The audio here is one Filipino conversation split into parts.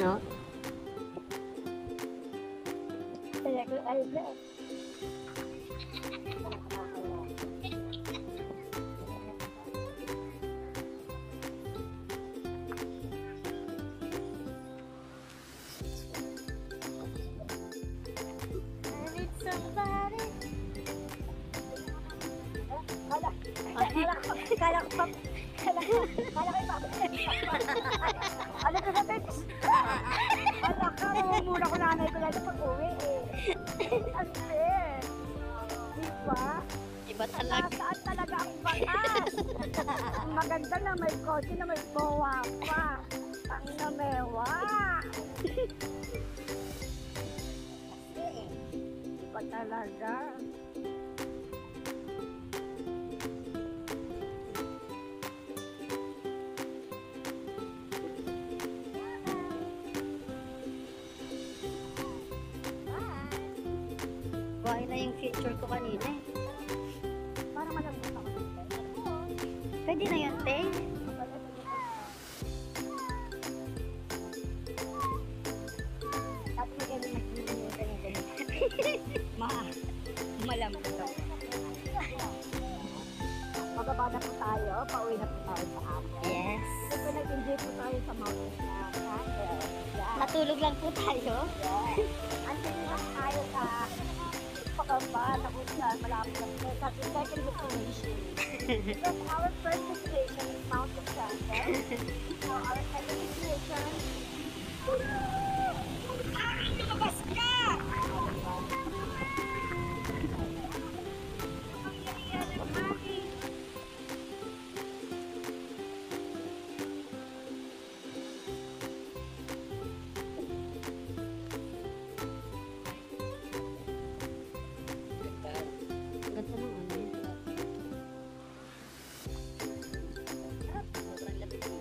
no? Kala ko pa. Ano ka na, Bex? Wala ka, muna ko nanay ko lang pag-uwi eh. Unfair. Diba? Iba talaga. Saan talaga ang batas? Ang maganda na may kotse na may bowa pa. Ang namewa. Iba talaga. Buhay na yung future ko kanina eh. Parang malambot ako. Pwede na yun, te. At may ganun malambot ako. Magaba na po tayo. Pauwi na po tayo sa atin. Yes. Kasi nag-enjoy po tayo sa mountain na castle. Natulog lang po tayo. Andun lang tayo sa Pagamba na kung saan malapit na po sa second destination. Because our first destination is Mountain Castle. So our second destination lumabas ka! Ganda ng ano. Sobrang labig dito.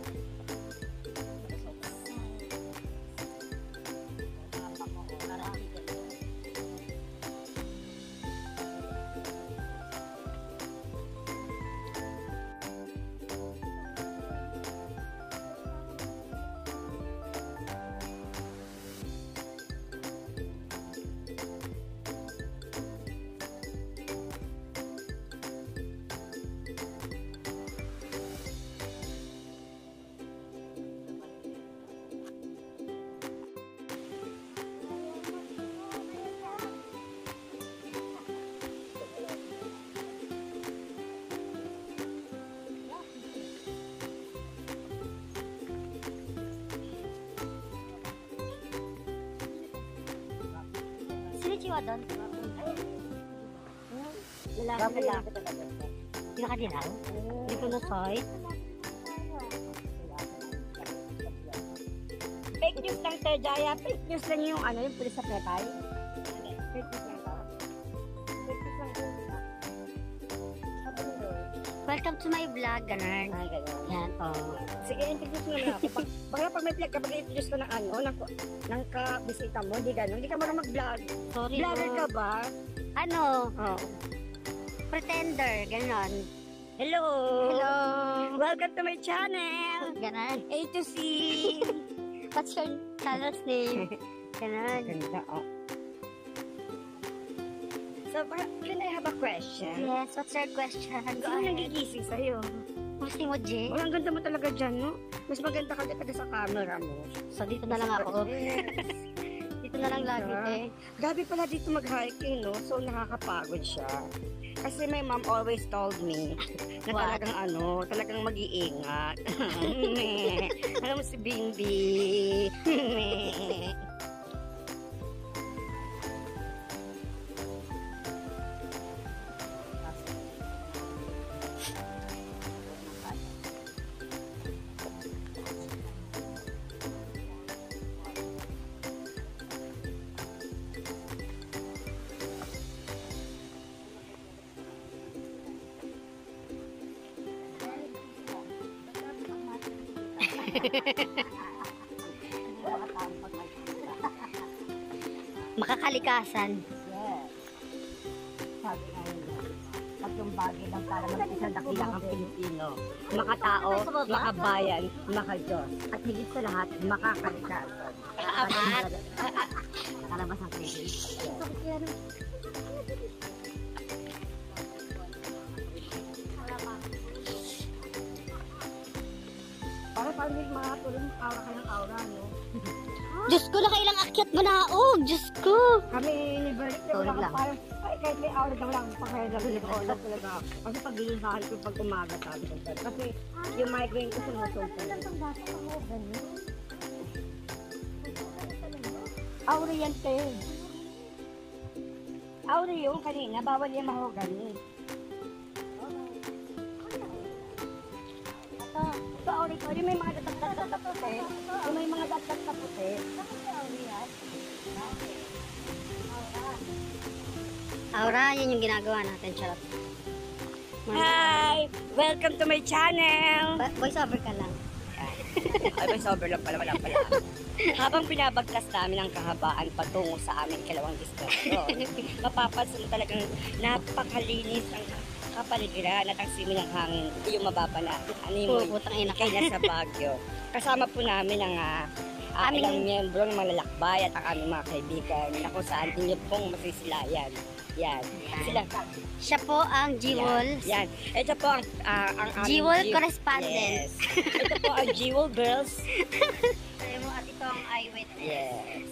Sinichiwa doon. Lalaki talaga. Pinakadilaw? Hindi ko na-sight. Fake news lang tayo, Jaya. Fake news lang yung ano, yung pulis sa petay. Fake news lang tayo. Fake news lang tayo. Sabi nyo. Welcome to my vlog, ganun. Ay, ganyan. Yan, oh. Sige, introduce mo na ako. Pag may vlog ka, pag-introduce ko ng ano, ng kabisita mo, hindi gano'n. Hindi ka marunong mag-vlog. Sorry, Vlogger no. ka ba? Ano? Oo. Pretender, ganon. Hello! Hello! Welcome to my channel! Ganon. A to C! What's your channel's name? Ganon. Ganda, oh. So, can I have a question? Yes, what's your question? Go Sino ahead. nagigising sa'yo? Pusti mo, Jay. Oh, ang ganda mo talaga dyan, no? Mas maganda ka talaga sa camera mo. So, dito na lang ako. Dito na lang lagi, eh. Gabi pala dito mag-hiking, no? So, nakakapagod siya. Kasi my mom always told me na What? talagang mag-iingat. Alam mo si Bimbi. Makakalikasan. Yes. Sabi nga nila, tatlong Baguio lang para mag-isang dakilang ang Pilipino. Makatao, makabayan, makadiyos. At higit sa lahat, makakalikas. Apat. Kalabas ang crazy. Para parang may mga tulong aura ka ng aura, no? Diyos ko, nakailang akyat mo na ako. Diyos ko. Kami ni Bernie, wala Tulog ka lang. parang, ay kahit may aura ka lang, pakiramdam ko talaga ako. Kasi pag ginusahan ko pag umaga sabi ko sir. Kasi yung migraine ko sumusultan. Aura yan, te. Aura yung kanina, bawal yung mahogani. Ito, aura ko, yung may mga datat-datat na puti. Yung may mga datat na puti. Aura, yun yung ginagawa natin. Charot. Hi! Welcome to my channel! Voice over ka lang. Ay, may sober lang pala, wala pala. Habang pinabagtas namin ang kahabaan patungo sa aming ikalawang distrito, mapapansin mo talagang napakalinis ang kapaligiran at ang simoy ng hangin. Hindi yung mababa na animoy Putang ina. kay nasa Baguio. Kasama po namin ang ilang miyembro ng mga lalakbay at ang aming mga kaibigan na kung saan inyo pong masisilayan. Yan. Sila. Siya po ang Jewel. Yan. Ito po ang aming Jewel correspondent. Yes. Ito po ang Jewel Girls. Sabi mo, at ito ang eyewitness. Yes.